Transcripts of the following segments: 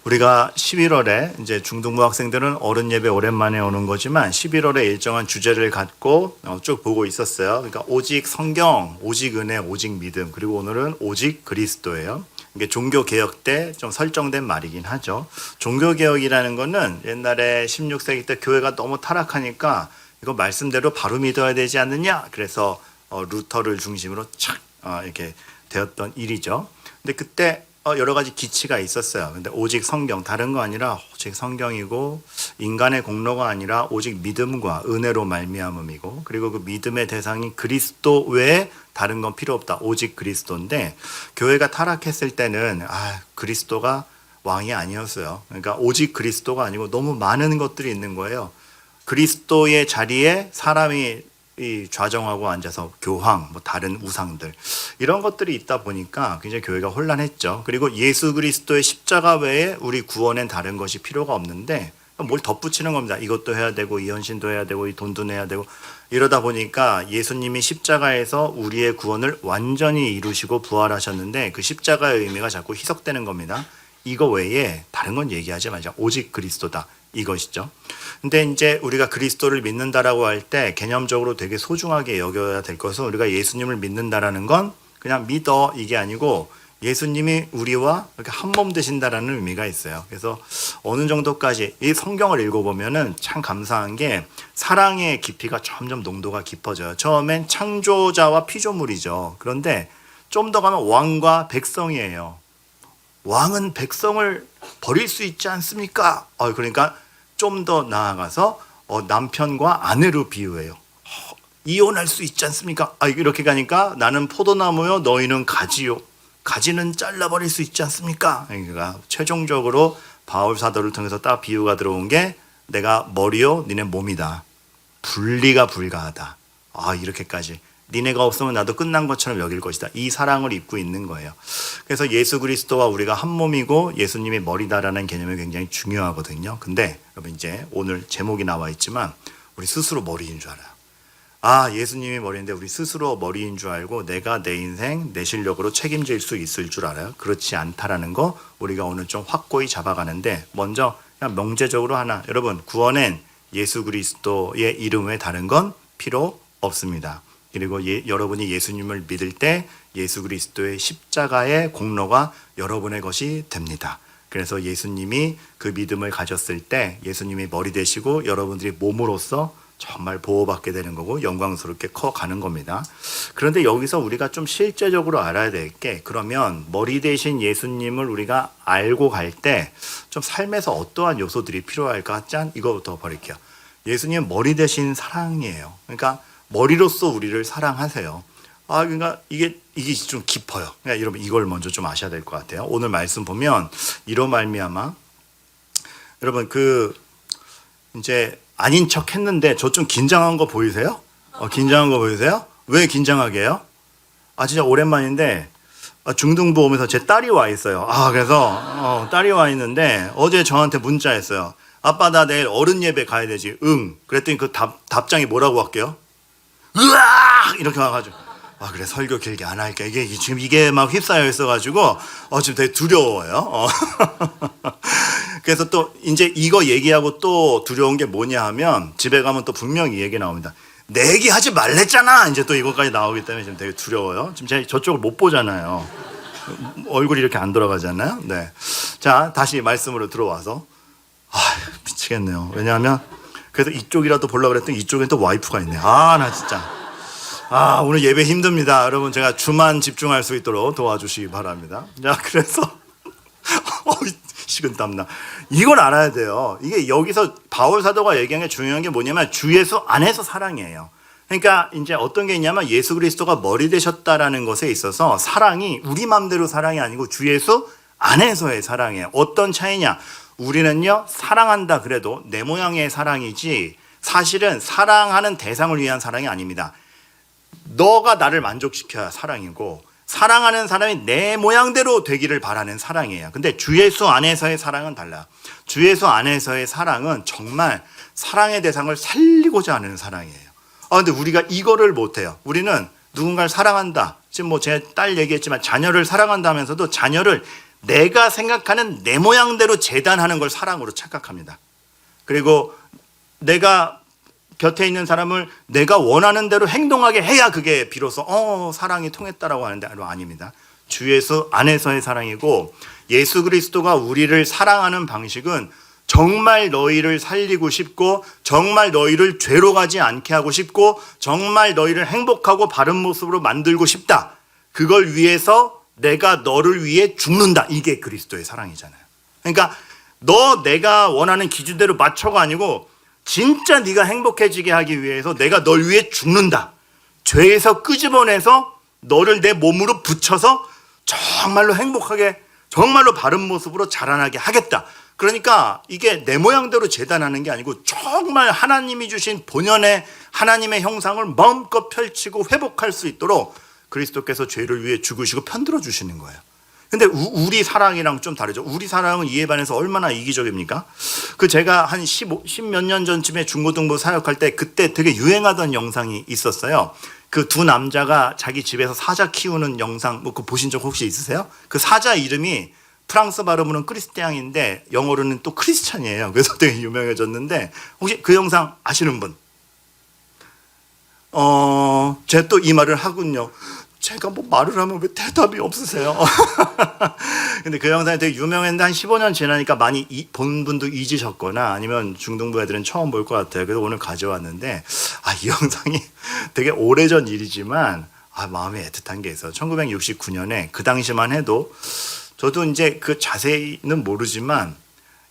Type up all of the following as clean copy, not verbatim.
우리가 11월에 이제 중등부 학생들은 어른 예배 오랜만에 오는 거지만 11월에 일정한 주제를 갖고 쭉 보고 있었어요. 그러니까 오직 성경, 오직 은혜, 오직 믿음, 그리고 오늘은 오직 그리스도예요. 이게 종교 개혁 때 좀 설정된 말이긴 하죠. 종교 개혁이라는 거는 옛날에 16세기 때 교회가 너무 타락하니까 이거 말씀대로 바로 믿어야 되지 않느냐. 그래서 루터를 중심으로 착 이렇게 되었던 일이죠. 근데 그때 여러 가지 기치가 있었어요. 근데 오직 성경, 다른 거 아니라 오직 성경이고 인간의 공로가 아니라 오직 믿음과 은혜로 말미암음이고, 그리고 그 믿음의 대상이 그리스도 외에 다른 건 필요 없다. 오직 그리스도인데 교회가 타락했을 때는 그리스도가 왕이 아니었어요. 그러니까 오직 그리스도가 아니고 너무 많은 것들이 있는 거예요. 그리스도의 자리에 사람이 좌정하고 앉아서 교황, 다른 우상들, 이런 것들이 있다 보니까 굉장히 교회가 혼란했죠. 그리고 예수 그리스도의 십자가 외에 우리 구원엔 다른 것이 필요가 없는데 뭘 덧붙이는 겁니다. 이것도 해야 되고 이 헌신도 해야 되고 이 돈도 내야 되고, 이러다 보니까 예수님이 십자가에서 우리의 구원을 완전히 이루시고 부활하셨는데 그 십자가의 의미가 자꾸 희석되는 겁니다. 이거 외에 다른 건 얘기하지 말자. 오직 그리스도다. 이것이죠. 근데 이제 우리가 그리스도를 믿는다라고 할 때 개념적으로 되게 소중하게 여겨야 될 것은, 우리가 예수님을 믿는다라는 건 그냥 믿어 이게 아니고 예수님이 우리와 이렇게 한 몸 되신다라는 의미가 있어요. 그래서 어느 정도까지 이 성경을 읽어보면은 참 감사한 게 사랑의 깊이가 점점 농도가 깊어져요. 처음엔 창조자와 피조물이죠. 그런데 좀 더 가면 왕과 백성이에요. 왕은 백성을 버릴 수 있지 않습니까? 그러니까 좀 더 나아가서 남편과 아내로 비유해요. 이혼할 수 있지 않습니까? 이렇게 가니까 나는 포도나무요, 너희는 가지요. 가지는 잘라버릴 수 있지 않습니까? 그러니까 최종적으로 바울 사도를 통해서 딱 비유가 들어온 게 내가 머리요, 니네 몸이다. 분리가 불가하다. 이렇게까지. 니네가 없으면 나도 끝난 것처럼 여길 것이다. 이 사랑을 입고 있는 거예요. 그래서 예수 그리스도와 우리가 한 몸이고 예수님이 머리다라는 개념이 굉장히 중요하거든요. 근데 여러분, 이제 오늘 제목이 나와 있지만 우리 스스로 머리인 줄 알아요. 예수님이 머리인데 우리 스스로 머리인 줄 알고 내가 내 인생 내 실력으로 책임질 수 있을 줄 알아요. 그렇지 않다라는 거 우리가 오늘 좀 확고히 잡아가는데, 먼저 그냥 명제적으로 하나, 여러분, 구원엔 예수 그리스도의 이름 외에 다른 건 필요 없습니다. 그리고 여러분이 예수님을 믿을 때 예수 그리스도의 십자가의 공로가 여러분의 것이 됩니다. 그래서 예수님이 그 믿음을 가졌을 때 예수님이 머리 되시고 여러분들이 몸으로서 정말 보호받게 되는 거고 영광스럽게 커가는 겁니다. 그런데 여기서 우리가 좀 실제적으로 알아야 될 게, 그러면 머리 되신 예수님을 우리가 알고 갈 때 좀 삶에서 어떠한 요소들이 필요할까? 짠, 이거부터 버릴게요. 예수님은 머리 되신 사랑이에요. 그러니까 머리로서 우리를 사랑하세요. 그러니까 이게 좀 깊어요. 그러니까 여러분, 이걸 먼저 좀 아셔야 될 것 같아요. 오늘 말씀 보면 이로 말미암아, 여러분, 이제 아닌 척 했는데 저 좀 긴장한 거 보이세요? 긴장한 거 보이세요? 왜 긴장하게 해요? 진짜 오랜만인데 중등부 오면서 제 딸이 와 있어요. 그래서 딸이 와 있는데 어제 저한테 문자했어요. 아빠, 나 내일 어른 예배 가야 되지. 응. 그랬더니 그 답장이 뭐라고 할게요? 으악! 이렇게 와가지고, 그래, 설교 길게 안 할게. 지금 이게 막 휩싸여 있어가지고, 지금 되게 두려워요. 그래서 또, 이제 이거 얘기하고 또 두려운 게 뭐냐 하면, 집에 가면 또 분명히 얘기 나옵니다. 내 얘기 하지 말랬잖아! 이제 또 이거까지 나오기 때문에 지금 되게 두려워요. 지금 제가 저쪽을 못 보잖아요. 얼굴이 이렇게 안 돌아가잖아요. 네. 자, 다시 말씀으로 들어와서. 미치겠네요. 왜냐하면, 그래서 이쪽이라도 보려고 그랬더니 이쪽엔 또 와이프가 있네. 나 진짜. 오늘 예배 힘듭니다. 여러분, 제가 주만 집중할 수 있도록 도와주시기 바랍니다. 자, 그래서 식은땀나. 이걸 알아야 돼요. 이게 여기서 바울 사도가 얘기한 게 중요한 게 뭐냐면 주 예수 안에서 사랑이에요. 그러니까 이제 어떤 게 있냐면 예수 그리스도가 머리 되셨다라는 것에 있어서 사랑이 우리 맘대로 사랑이 아니고 주 예수 안에서의 사랑이에요. 어떤 차이냐? 우리는요, 사랑한다 그래도 내 모양의 사랑이지 사실은 사랑하는 대상을 위한 사랑이 아닙니다. 너가 나를 만족시켜야 사랑이고, 사랑하는 사람이 내 모양대로 되기를 바라는 사랑이에요. 근데 주 예수 안에서의 사랑은 달라요. 주 예수 안에서의 사랑은 정말 사랑의 대상을 살리고자 하는 사랑이에요. 근데 우리가 이거를 못해요. 우리는 누군가를 사랑한다. 지금 제 딸 얘기했지만 자녀를 사랑한다 하면서도 자녀를 내가 생각하는 내 모양대로 재단하는 걸 사랑으로 착각합니다. 그리고 내가 곁에 있는 사람을 내가 원하는 대로 행동하게 해야 그게 비로소 사랑이 통했다라고 하는데 아닙니다. 주 예수 안에서의 사랑이고, 예수 그리스도가 우리를 사랑하는 방식은 정말 너희를 살리고 싶고, 정말 너희를 죄로 가지 않게 하고 싶고, 정말 너희를 행복하고 바른 모습으로 만들고 싶다. 그걸 위해서 내가 너를 위해 죽는다. 이게 그리스도의 사랑이잖아요. 그러니까 내가 원하는 기준대로 맞춰가 아니고 진짜 네가 행복해지게 하기 위해서 내가 널 위해 죽는다. 죄에서 끄집어내서 너를 내 몸으로 붙여서 정말로 행복하게, 정말로 바른 모습으로 자라나게 하겠다. 그러니까 이게 내 모양대로 재단하는 게 아니고 정말 하나님이 주신 본연의 하나님의 형상을 마음껏 펼치고 회복할 수 있도록 그리스도께서 죄를 위해 죽으시고 편들어 주시는 거예요. 근데 우리 사랑이랑 좀 다르죠. 우리 사랑은 이에 반해서 얼마나 이기적입니까? 제가 한 10몇 년 전쯤에 중고등부 사역할 때 그때 되게 유행하던 영상이 있었어요. 그 두 남자가 자기 집에서 사자 키우는 영상, 그거 보신 적 혹시 있으세요? 그 사자 이름이 프랑스 발음으로는 크리스티앙인데 영어로는 또 크리스찬이에요. 그래서 되게 유명해졌는데, 혹시 그 영상 아시는 분? 제가 또 이 말을 하군요. 제가 뭐 말을 하면 왜 대답이 없으세요? 근데 그 영상이 되게 유명했는데 한 15년 지나니까 많이 본 분도 잊으셨거나 아니면 중등부 애들은 처음 볼 것 같아요. 그래서 오늘 가져왔는데, 이 영상이 되게 오래전 일이지만 마음이 애틋한 게 있어요. 1969년에 그 당시만 해도, 저도 이제 그 자세히는 모르지만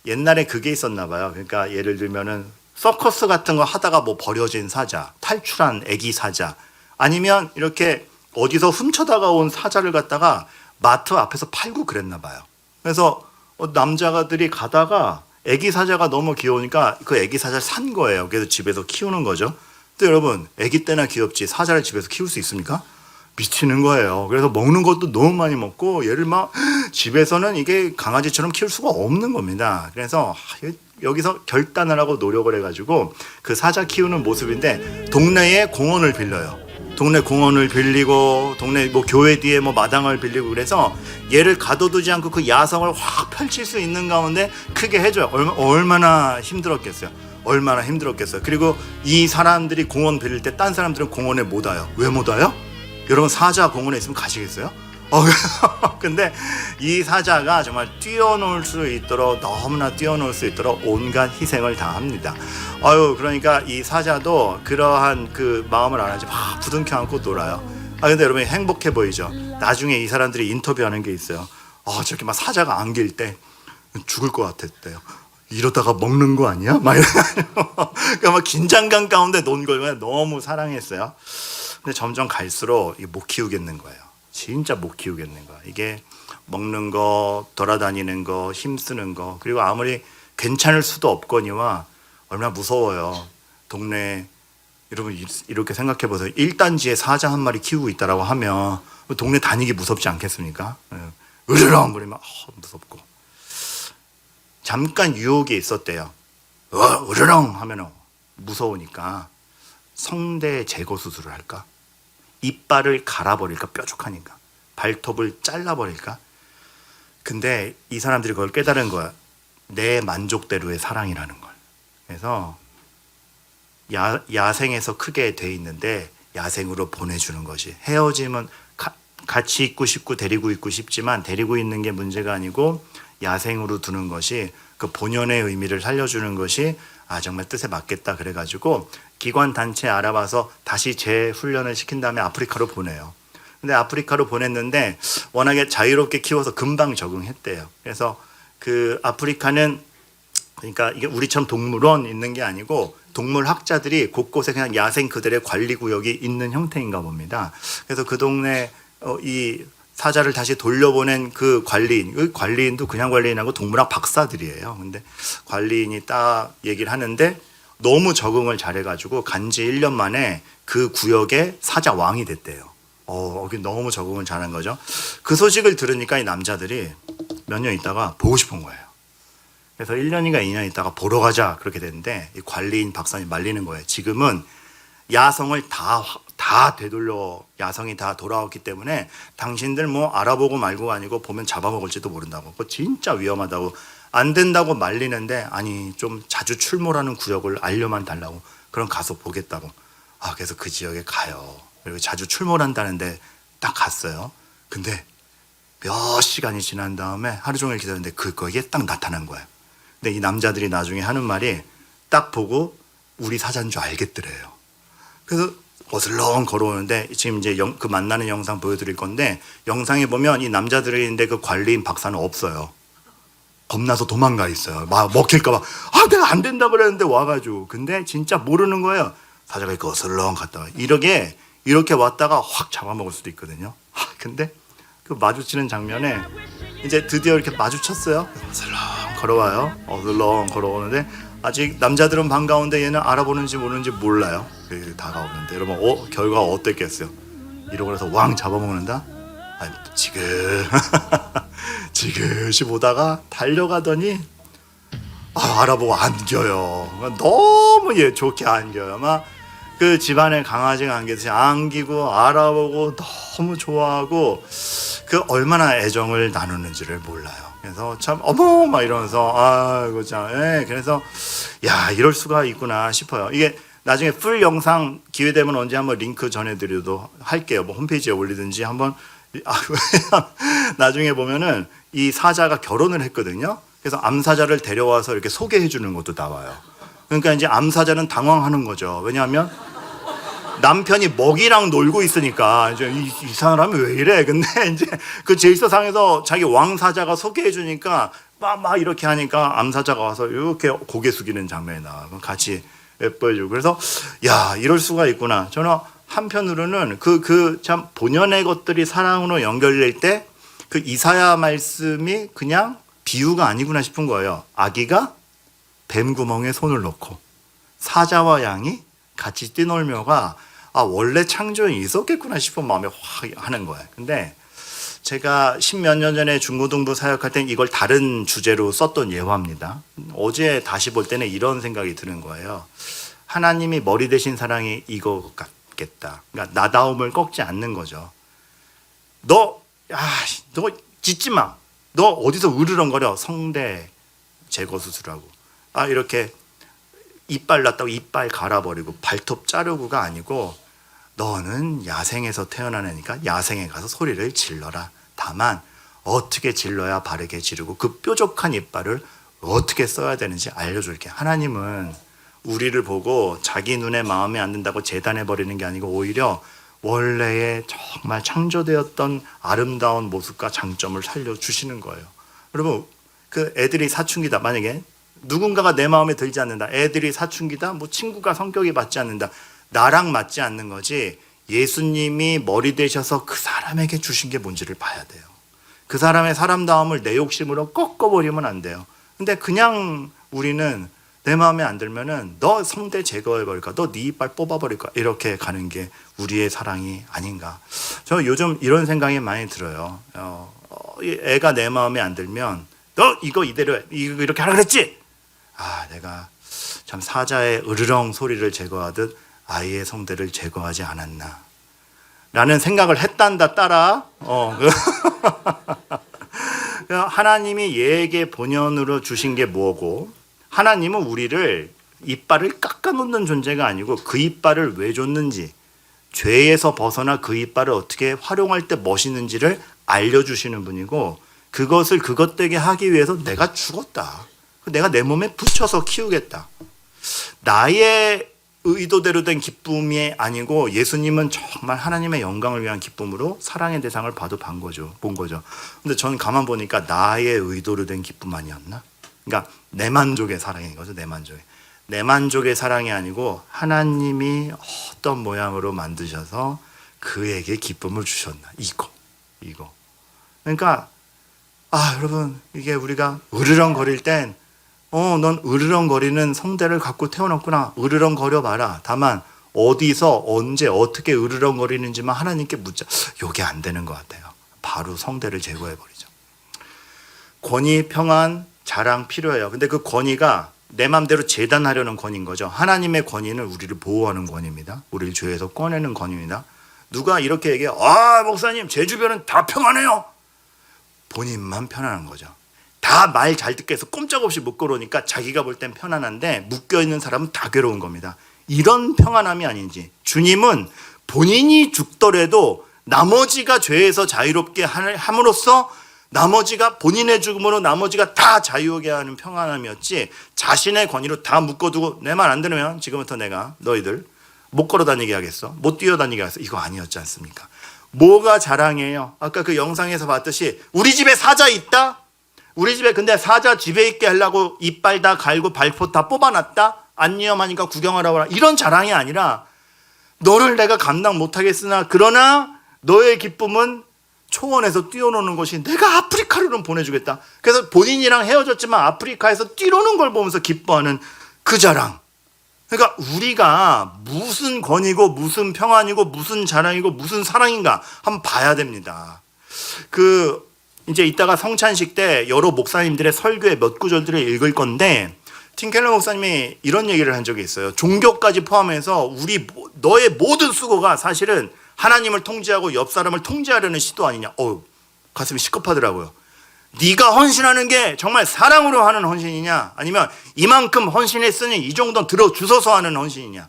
옛날에 그게 있었나 봐요. 그러니까 예를 들면은 서커스 같은 거 하다가 뭐 버려진 사자, 탈출한 애기 사자, 아니면 이렇게 어디서 훔쳐다가 온 사자를 갖다가 마트 앞에서 팔고 그랬나 봐요. 그래서 남자들이 가다가 애기 사자가 너무 귀여우니까 그 애기 사자를 산 거예요. 그래서 집에서 키우는 거죠. 근데 여러분, 애기 때나 귀엽지 사자를 집에서 키울 수 있습니까? 미치는 거예요. 그래서 먹는 것도 너무 많이 먹고, 얘를 막 집에서는 이게 강아지처럼 키울 수가 없는 겁니다. 그래서 여기서 결단을 하고 노력을 해가지고 그 사자 키우는 모습인데, 동네에 공원을 빌려요. 동네 공원을 빌리고, 동네 뭐 교회 뒤에 뭐 마당을 빌리고, 그래서 얘를 가둬두지 않고 그 야성을 확 펼칠 수 있는 가운데 크게 해줘요. 얼마나 힘들었겠어요. 얼마나 힘들었겠어요. 그리고 이 사람들이 공원 빌릴 때 딴 사람들은 공원에 못 와요. 왜 못 와요? 여러분, 사자 공원에 있으면 가시겠어요? 근데 이 사자가 정말 뛰어놀 수 있도록, 너무나 뛰어놀 수 있도록 온갖 희생을 다 합니다. 그러니까 이 사자도 그러한 그 마음을 알아야지 막 부둥켜 안고 놀아요. 근데 여러분, 행복해 보이죠? 나중에 이 사람들이 인터뷰하는 게 있어요. 저렇게 막 사자가 안길 때 죽을 것 같았대요. 이러다가 먹는 거 아니야? 막 그러니까 막 긴장감 가운데 논 걸 너무 사랑했어요. 근데 점점 갈수록 이게 못 키우겠는 거예요. 진짜 못 키우겠는 거야. 이게 먹는 거, 돌아다니는 거, 힘쓰는 거, 그리고 아무리 괜찮을 수도 없거니와 얼마나 무서워요. 동네, 여러분 이렇게 생각해 보세요. 1단지에 사자 한 마리 키우고 있다라고 하면 동네 다니기 무섭지 않겠습니까? 으르렁 거리면 무섭고. 잠깐 유혹이 있었대요. 으르렁 하면 무서우니까 성대 제거 수술을 할까? 이빨을 갈아버릴까? 뾰족하니까. 발톱을 잘라버릴까? 근데 이 사람들이 그걸 깨달은 거야. 내 만족대로의 사랑이라는 걸. 그래서 야생에서 크게 돼 있는데 야생으로 보내주는 것이, 헤어지면 같이 있고 싶고 데리고 있고 싶지만 데리고 있는 게 문제가 아니고 야생으로 두는 것이, 그 본연의 의미를 살려주는 것이 정말 뜻에 맞겠다. 그래가지고 기관 단체 알아봐서 다시 재훈련을 시킨 다음에 아프리카로 보내요. 근데 아프리카로 보냈는데 워낙에 자유롭게 키워서 금방 적응했대요. 그래서 그 아프리카는, 그러니까 이게 우리처럼 동물원 있는 게 아니고 동물학자들이 곳곳에 그냥 야생 그들의 관리구역이 있는 형태인가 봅니다. 그래서 그 동네 이 사자를 다시 돌려보낸 그 관리인도 그냥 관리인하고 동물학 박사들이에요. 근데 관리인이 딱 얘기를 하는데 너무 적응을 잘해가지고 간지 1년 만에 그 구역의 사자 왕이 됐대요. 너무 적응을 잘한 거죠. 그 소식을 들으니까 이 남자들이 몇 년 있다가 보고 싶은 거예요. 그래서 1년인가 2년 있다가 보러 가자 그렇게 됐는데, 이 관리인 박사님 말리는 거예요. 지금은 야성을 다 다 되돌려 야성이 다 돌아왔기 때문에 당신들 뭐 알아보고 말고가 아니고 보면 잡아먹을지도 모른다고. 그거 진짜 위험하다고. 안 된다고 말리는데 아니 좀 자주 출몰하는 구역을 알려만 달라고. 그럼 가서 보겠다고. 그래서 그 지역에 가요. 그리고 자주 출몰한다는데 딱 갔어요. 근데 몇 시간이 지난 다음에 하루 종일 기다렸는데 거기에 딱 나타난 거예요. 근데 이 남자들이 나중에 하는 말이 딱 보고 우리 사자인 줄 알겠더래요. 그래서 어슬렁 걸어오는데 지금 이제 그 만나는 영상 보여드릴 건데 영상에 보면 이 남자들이 있는데 그 관리인 박사는 없어요. 겁나서 도망가 있어요. 막 먹힐까봐. 내가 안 된다 그랬는데 와가지고. 근데 진짜 모르는 거예요. 사자가 이렇게 어슬렁 갔다가 이렇게 왔다가 확 잡아먹을 수도 있거든요. 근데 그 마주치는 장면에 이제 드디어 이렇게 마주쳤어요. 어슬렁 걸어와요. 어슬렁 걸어오는데 아직 남자들은 반가운데 얘는 알아보는지 모르는지 몰라요. 다가오는데 여러분 결과가 어땠겠어요? 이러고 나서 왕 잡아먹는다? 지그시 보다가 달려가더니 알아보고 안겨요. 너무 좋게 안겨요. 막 그 집안에 강아지가 안기듯이 안기고 알아보고 너무 좋아하고 그 얼마나 애정을 나누는지를 몰라요. 그래서 참 어머 막 이러면서 아이고 참 그래서 야 이럴 수가 있구나 싶어요. 이게 나중에 풀 영상 기회 되면 언제 한번 링크 전해드려도 할게요. 뭐 홈페이지에 올리든지 한번 나중에 보면은 이 사자가 결혼을 했거든요. 그래서 암사자를 데려와서 이렇게 소개해 주는 것도 나와요. 그러니까 이제 암사자는 당황하는 거죠. 왜냐하면 남편이 먹이랑 놀고 있으니까 이제 이 사람이 왜 이래? 근데 이제 그 제일서상에서 자기 왕사자가 소개해 주니까 막 이렇게 하니까 암사자가 와서 이렇게 고개 숙이는 장면이 나와. 같이 예뻐해주고. 그래서 야 이럴 수가 있구나. 저는 한편으로는 그 참 본연의 것들이 사랑으로 연결될 때 그 이사야 말씀이 그냥 비유가 아니구나 싶은 거예요. 아기가 뱀 구멍에 손을 넣고 사자와 양이 같이 뛰놀며가 원래 창조에 있었겠구나 싶은 마음에 확 하는 거예요. 근데 제가 10몇 년 전에 중고등부 사역할 땐 이걸 다른 주제로 썼던 예화입니다. 어제 다시 볼 때는 이런 생각이 드는 거예요. 하나님이 머리 대신 사랑이 이거 같겠다. 그러니까 나다움을 꺾지 않는 거죠. 너 짖지 마. 너 어디서 으르렁거려. 성대 제거 수술하고. 이렇게 이빨 났다고 이빨 갈아버리고 발톱 자르고가 아니고 너는 야생에서 태어나니까 야생에 가서 소리를 질러라. 다만 어떻게 질러야 바르게 지르고 그 뾰족한 이빨을 어떻게 써야 되는지 알려줄게. 하나님은 우리를 보고 자기 눈에 마음에 안 든다고 재단해버리는 게 아니고 오히려 원래의 정말 창조되었던 아름다운 모습과 장점을 살려주시는 거예요. 여러분 그 애들이 사춘기다. 만약에 누군가가 내 마음에 들지 않는다. 애들이 사춘기다. 뭐 친구가 성격이 맞지 않는다. 나랑 맞지 않는 거지. 예수님이 머리 되셔서 그 사람에게 주신 게 뭔지를 봐야 돼요. 그 사람의 사람다움을 내 욕심으로 꺾어버리면 안 돼요. 근데 그냥 우리는 내 마음에 안 들면은 너 성대 제거해버릴까? 너 네 이빨 뽑아버릴까? 이렇게 가는 게 우리의 사랑이 아닌가. 저 요즘 이런 생각이 많이 들어요. 애가 내 마음에 안 들면 너 이거 이대로 해. 이렇게 하라 그랬지? 내가 참 사자의 으르렁 소리를 제거하듯 아이의 성대를 제거하지 않았나 라는 생각을 했단다 따라 하나님이 얘에게 본연으로 주신 게 뭐고 하나님은 우리를 이빨을 깎아놓는 존재가 아니고 그 이빨을 왜 줬는지 죄에서 벗어나 그 이빨을 어떻게 활용할 때 멋있는지를 알려주시는 분이고 그것을 그것되게 하기 위해서 내가 죽었다. 내가 내 몸에 붙여서 키우겠다. 나의 의도대로 된 기쁨이 아니고 예수님은 정말 하나님의 영광을 위한 기쁨으로 사랑의 대상을 본 거죠. 근데 저는 가만 보니까 나의 의도로 된 기쁨 아니었나? 그러니까 내 만족의 사랑인 거죠. 내 만족의 사랑이 아니고 하나님이 어떤 모양으로 만드셔서 그에게 기쁨을 주셨나? 이거. 그러니까 여러분 이게 우리가 으르렁거릴 땐 넌 으르렁거리는 성대를 갖고 태어났구나. 으르렁거려 봐라. 다만 어디서 언제 어떻게 으르렁거리는지만 하나님께 묻자. 요게 안 되는 것 같아요. 바로 성대를 제거해버리죠. 권위, 평안, 자랑 필요해요. 근데 그 권위가 내 맘대로 재단하려는 권위인 거죠. 하나님의 권위는 우리를 보호하는 권위입니다. 우리를 죄에서 꺼내는 권위입니다. 누가 이렇게 얘기해, 아 목사님 제 주변은 다 평안해요. 본인만 편안한 거죠. 다 말 잘 듣게 해서 꼼짝없이 묶어놓으니까 자기가 볼 땐 편안한데 묶여있는 사람은 다 괴로운 겁니다. 이런 평안함이 아닌지, 주님은 본인이 죽더라도 나머지가 죄에서 자유롭게 함으로써 나머지가 본인의 죽음으로 나머지가 다 자유하게 하는 평안함이었지, 자신의 권위로 다 묶어두고 내 말 안 들으면 지금부터 내가 너희들 못 걸어 다니게 하겠어, 못 뛰어 다니게 하겠어, 이거 아니었지 않습니까? 뭐가 자랑이에요? 아까 그 영상에서 봤듯이 우리 집에 사자 있다? 우리 집에 근데 사자 집에 있게 하려고 이빨 다 갈고 발포 다 뽑아놨다? 안 위험하니까 구경하라고 하라. 이런 자랑이 아니라 너를 내가 감당 못하겠으나 그러나 너의 기쁨은 초원에서 뛰어노는 것이 내가 아프리카로는 보내주겠다. 그래서 본인이랑 헤어졌지만 아프리카에서 뛰노는 걸 보면서 기뻐하는 그 자랑. 그러니까 우리가 무슨 권위고 무슨 평안이고 무슨 자랑이고 무슨 사랑인가 한번 봐야 됩니다. 이제 이따가 성찬식 때 여러 목사님들의 설교의 몇 구절들을 읽을 건데, 팀 켈러 목사님이 이런 얘기를 한 적이 있어요. 종교까지 포함해서 너의 모든 수고가 사실은 하나님을 통제하고 옆 사람을 통제하려는 시도 아니냐. 가슴이 시급하더라고요. 네가 헌신하는 게 정말 사랑으로 하는 헌신이냐, 아니면 이만큼 헌신했으니 이 정도는 들어주소서 하는 헌신이냐.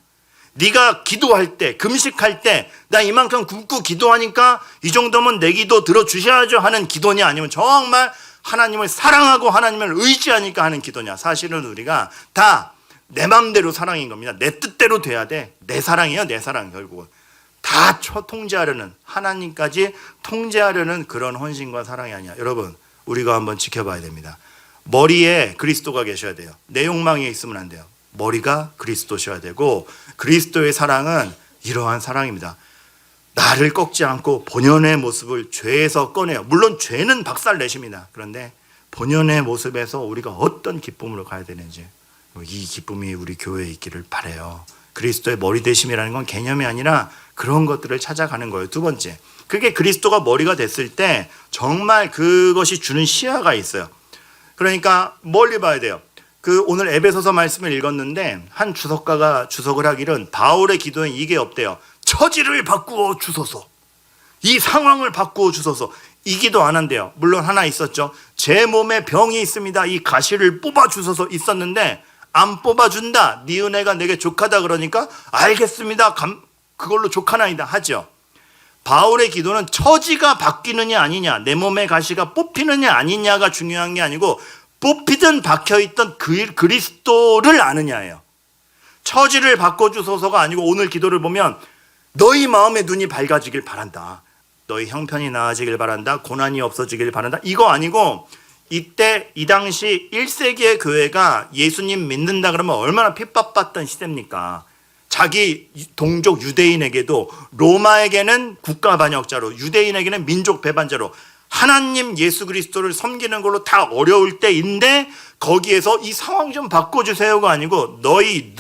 네가 기도할 때, 금식할 때 나 이만큼 굶고 기도하니까 이 정도면 내 기도 들어주셔야죠 하는 기도냐, 아니면 정말 하나님을 사랑하고 하나님을 의지하니까 하는 기도냐. 사실은 우리가 다 내 맘대로 사랑인 겁니다. 내 뜻대로 돼야 돼. 내 사랑이에요, 내 사랑. 결국은 다 통제하려는, 하나님까지 통제하려는 그런 헌신과 사랑이 아니야. 여러분, 우리가 한번 지켜봐야 됩니다. 머리에 그리스도가 계셔야 돼요. 내 욕망이 있으면 안 돼요. 머리가 그리스도셔야 되고, 그리스도의 사랑은 이러한 사랑입니다. 나를 꺾지 않고 본연의 모습을 죄에서 꺼내요. 물론 죄는 박살내십니다. 그런데 본연의 모습에서 우리가 어떤 기쁨으로 가야 되는지, 이 기쁨이 우리 교회에 있기를 바라요. 그리스도의 머리 되심이라는 건 개념이 아니라 그런 것들을 찾아가는 거예요. 두 번째, 그게 그리스도가 머리가 됐을 때 정말 그것이 주는 시야가 있어요. 그러니까 멀리 봐야 돼요. 오늘 에베소서 말씀을 읽었는데 한 주석가가 주석을 하기는 바울의 기도엔 이게 없대요. 처지를 바꾸어 주소서, 이 상황을 바꾸어 주소서. 이 기도 안 한대요. 물론 하나 있었죠. 제 몸에 병이 있습니다, 이 가시를 뽑아 주소서 있었는데, 안 뽑아준다, 네 은혜가 내게 족하다 그러니까 알겠습니다, 그걸로 족하나이다 하죠. 바울의 기도는 처지가 바뀌느냐 아니냐, 내 몸의 가시가 뽑히느냐 아니냐가 중요한 게 아니고 뽑히든 박혀있던 그리스도를 아느냐예요. 처지를 바꿔주소서가 아니고, 오늘 기도를 보면 너희 마음의 눈이 밝아지길 바란다, 너희 형편이 나아지길 바란다, 고난이 없어지길 바란다, 이거 아니고, 이때 이 당시 1세기의 교회가 예수님 믿는다 그러면 얼마나 핍박받던 시대입니까? 자기 동족 유대인에게도, 로마에게는 국가 반역자로, 유대인에게는 민족 배반자로, 하나님 예수 그리스도를 섬기는 걸로 다 어려울 때인데, 거기에서 이 상황 좀 바꿔주세요가 아니고 너희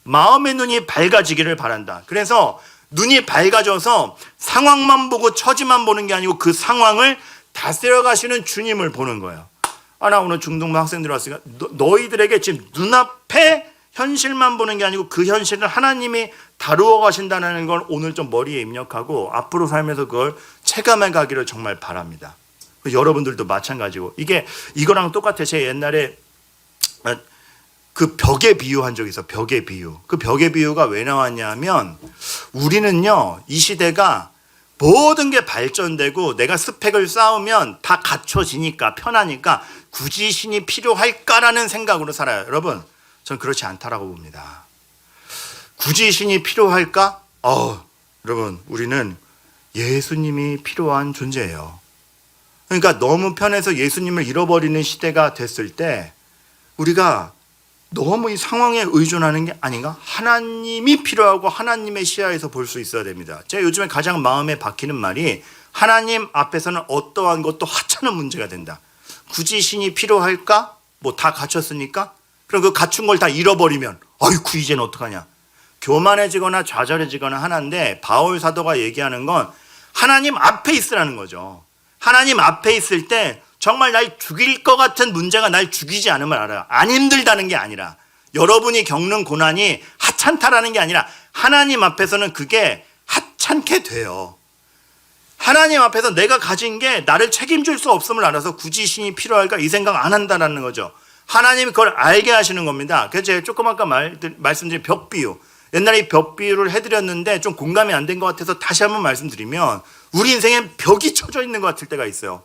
마음의 눈이 밝아지기를 바란다. 그래서 눈이 밝아져서 상황만 보고 처지만 보는 게 아니고 그 상황을 다스려 가시는 주님을 보는 거예요. 나 오늘 중등부 학생들 왔으니까 너희들에게 지금 눈앞에 현실만 보는 게 아니고 그 현실을 하나님이 다루어 가신다는 걸 오늘 좀 머리에 입력하고 앞으로 살면서 그걸 체감해 가기를 정말 바랍니다. 여러분들도 마찬가지고, 이거랑 똑같아. 제 옛날에 그 벽에 비유한 적이 있어. 벽의 비유. 그 벽의 비유가 왜 나왔냐면, 우리는요, 이 시대가 모든 게 발전되고 내가 스펙을 쌓으면 다 갖춰지니까 편하니까 굳이 신이 필요할까라는 생각으로 살아요. 여러분, 전 그렇지 않다라고 봅니다. 굳이 신이 필요할까? 여러분, 우리는 예수님이 필요한 존재예요. 그러니까 너무 편해서 예수님을 잃어버리는 시대가 됐을 때 우리가 너무 이 상황에 의존하는 게 아닌가? 하나님이 필요하고 하나님의 시야에서 볼 수 있어야 됩니다. 제가 요즘에 가장 마음에 박히는 말이, 하나님 앞에서는 어떠한 것도 하찮은 문제가 된다. 굳이 신이 필요할까? 뭐 다 갖췄으니까? 그럼 그 갖춘 걸 다 잃어버리면 아이쿠 이제는 어떡하냐? 교만해지거나 좌절해지거나 하나인데, 바울 사도가 얘기하는 건 하나님 앞에 있으라는 거죠. 하나님 앞에 있을 때 정말 날 죽일 것 같은 문제가 날 죽이지 않으면 알아요. 안 힘들다는 게 아니라, 여러분이 겪는 고난이 하찮다라는 게 아니라 하나님 앞에서는 그게 하찮게 돼요. 하나님 앞에서 내가 가진 게 나를 책임질 수 없음을 알아서 굳이 신이 필요할까 이 생각 안 한다라는 거죠. 하나님이 그걸 알게 하시는 겁니다. 그래서 제가 조금 아까 말씀드린 벽 비유, 옛날에 이 벽 비유를 해드렸는데 좀 공감이 안 된 것 같아서 다시 한번 말씀드리면, 우리 인생엔 벽이 쳐져 있는 것 같을 때가 있어요.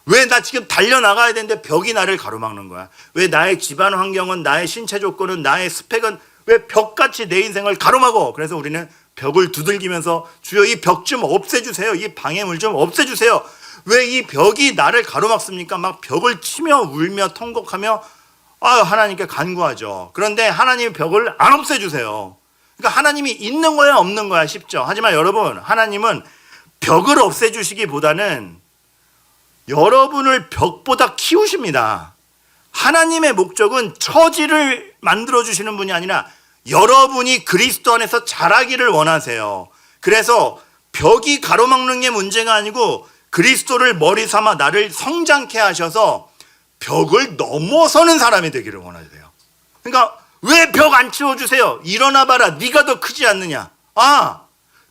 왜 나 지금 달려나가야 되는데 벽이 나를 가로막는 거야? 왜 나의 집안 환경은, 나의 신체 조건은, 나의 스펙은 왜 벽같이 내 인생을 가로막어? 그래서 우리는 벽을 두들기면서 주여 이 벽 좀 없애주세요. 이 방해물 좀 없애주세요. 왜 이 벽이 나를 가로막습니까? 막 벽을 치며 울며 통곡하며 하나님께 간구하죠. 그런데 하나님이 벽을 안 없애주세요. 그러니까 하나님이 있는 거야 없는 거야 싶죠. 하지만 여러분, 하나님은 벽을 없애주시기보다는 여러분을 벽보다 키우십니다. 하나님의 목적은 처지를 만들어주시는 분이 아니라 여러분이 그리스도 안에서 자라기를 원하세요. 그래서 벽이 가로막는 게 문제가 아니고 그리스도를 머리 삼아 나를 성장케 하셔서 벽을 넘어서는 사람이 되기를 원하세요. 그러니까 왜 벽 안 치워주세요? 일어나 봐라. 네가 더 크지 않느냐.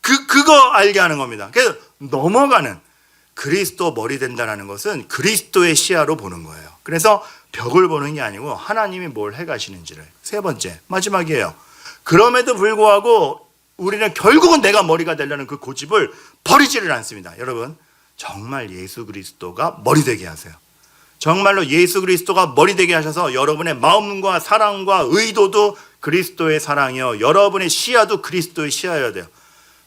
그거 알게 하는 겁니다. 그래서 넘어가는, 그리스도 머리 된다는 것은 그리스도의 시야로 보는 거예요. 그래서 벽을 보는 게 아니고 하나님이 뭘 해가시는지를. 세 번째, 마지막이에요. 그럼에도 불구하고 우리는 결국은 내가 머리가 되려는 그 고집을 버리지를 않습니다. 여러분, 정말 예수 그리스도가 머리 되게 하세요. 정말로 예수 그리스도가 머리 되게 하셔서 여러분의 마음과 사랑과 의도도 그리스도의 사랑이요, 여러분의 시야도 그리스도의 시야여야 돼요.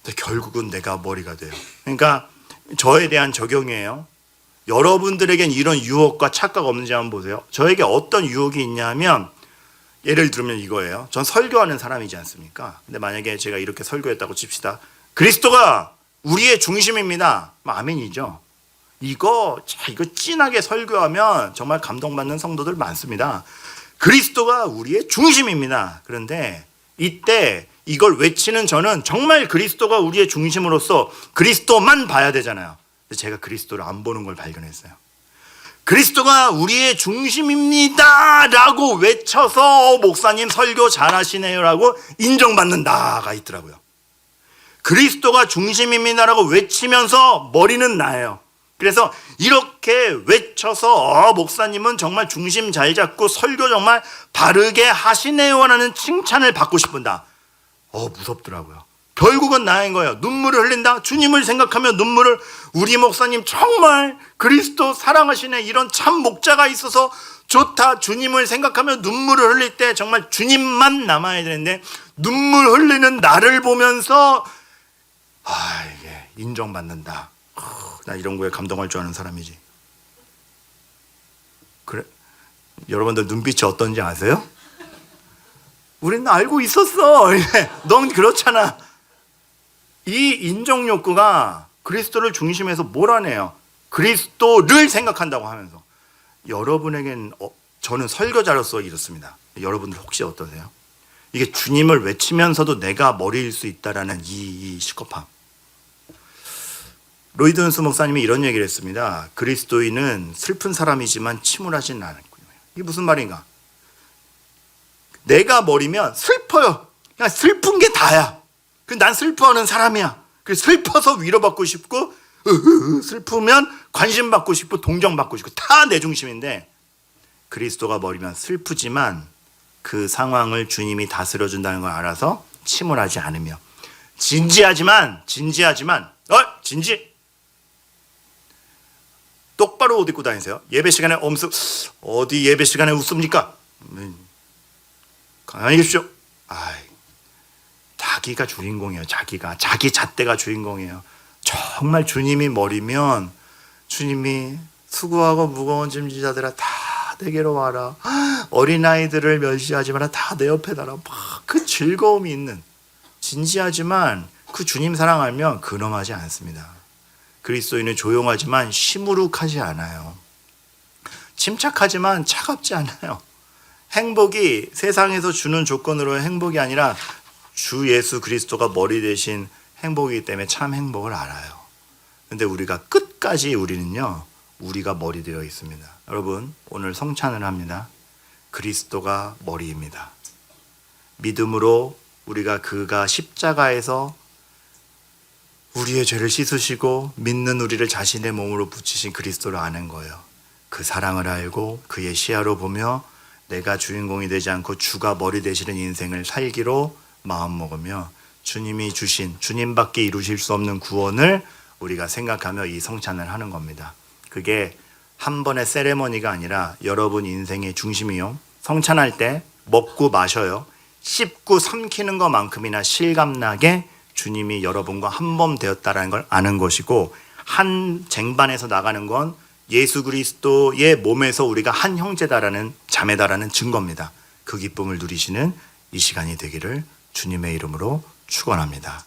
근데 결국은 내가 머리가 돼요. 그러니까 저에 대한 적용이에요. 여러분들에겐 이런 유혹과 착각 없는지 한번 보세요. 저에게 어떤 유혹이 있냐면, 예를 들면 이거예요. 전 설교하는 사람이지 않습니까? 근데 만약에 제가 이렇게 설교했다고 칩시다. 그리스도가 우리의 중심입니다. 아멘이죠. 이거 진하게 설교하면 정말 감동받는 성도들 많습니다. 그리스도가 우리의 중심입니다. 그런데 이때 이걸 외치는 저는 정말 그리스도가 우리의 중심으로서 그리스도만 봐야 되잖아요. 제가 그리스도를 안 보는 걸 발견했어요. 그리스도가 우리의 중심입니다 라고 외쳐서 목사님 설교 잘하시네요 라고 인정받는 나가 있더라고요. 그리스도가 중심입니다라고 외치면서 머리는 나예요. 그래서 이렇게 외쳐서 목사님은 정말 중심 잘 잡고 설교 정말 바르게 하시네요라는 칭찬을 받고 싶은다. 무섭더라고요. 결국은 나인 거예요. 눈물을 흘린다. 주님을 생각하며 눈물을, 우리 목사님 정말 그리스도 사랑하시네, 이런 참 목자가 있어서 좋다. 주님을 생각하며 눈물을 흘릴 때 정말 주님만 남아야 되는데 눈물 흘리는 나를 보면서 이게 인정받는다. 나 이런 거에 감동할 줄 아는 사람이지. 그래, 여러분들 눈빛이 어떤지 아세요? 우리는 알고 있었어. 넌 그렇잖아. 이 인정 욕구가 그리스도를 중심에서 몰아내요. 그리스도를 생각한다고 하면서. 여러분에겐 저는 설교자로서 이렇습니다. 여러분들 혹시 어떠세요? 이게 주님을 외치면서도 내가 머리일 수 있다라는 이 시급함. 로이드 헌스 목사님이 이런 얘기를 했습니다. 그리스도인은 슬픈 사람이지만 침울하지는 않았군요. 이게 무슨 말인가? 내가 머리면 슬퍼요. 그냥 슬픈 게 다야. 난 슬퍼하는 사람이야. 슬퍼서 위로받고 싶고, 슬프면 관심받고 싶고, 동정받고 싶고, 다 내 중심인데, 그리스도가 머리면 슬프지만 그 상황을 주님이 다스려준다는 걸 알아서 침울하지 않으며, 진지하지만 진지 똑바로 옷 입고 다니세요. 예배 시간에 어디 예배 시간에 웃습니까? 가만히 계십시오. 자기가 주인공이에요. 자기 잣대가 주인공이에요. 정말 주님이 머리면 주님이 수고하고 무거운 짐지자들아 다 내게로 와라. 어린아이들을 멸시하지 마라. 다 내 옆에 달아. 그 즐거움이 있는, 진지하지만 그 주님 사랑 알면 근엄하지 않습니다. 그리스도인은 조용하지만 시무룩하지 않아요. 침착하지만 차갑지 않아요. 행복이 세상에서 주는 조건으로의 행복이 아니라 주 예수 그리스도가 머리 대신 행복이기 때문에 참 행복을 알아요. 근데 우리가 끝까지 우리는요, 우리가 머리 되어 있습니다. 여러분, 오늘 성찬을 합니다. 그리스도가 머리입니다. 믿음으로 우리가 그가 십자가에서 우리의 죄를 씻으시고 믿는 우리를 자신의 몸으로 붙이신 그리스도를 아는 거예요. 그 사랑을 알고 그의 시야로 보며 내가 주인공이 되지 않고 주가 머리 되시는 인생을 살기로 마음먹으며 주님이 주신 주님밖에 이루실 수 없는 구원을 우리가 생각하며 이 성찬을 하는 겁니다. 그게 한 번의 세레머니가 아니라 여러분 인생의 중심이요. 성찬할 때 먹고 마셔요. 씹고 삼키는 것만큼이나 실감나게 주님이 여러분과 한 몸 되었다라는 걸 아는 것이고, 한 쟁반에서 나가는 건 예수 그리스도의 몸에서 우리가 한 형제다라는, 자매다라는 증거입니다. 그 기쁨을 누리시는 이 시간이 되기를 주님의 이름으로 축원합니다.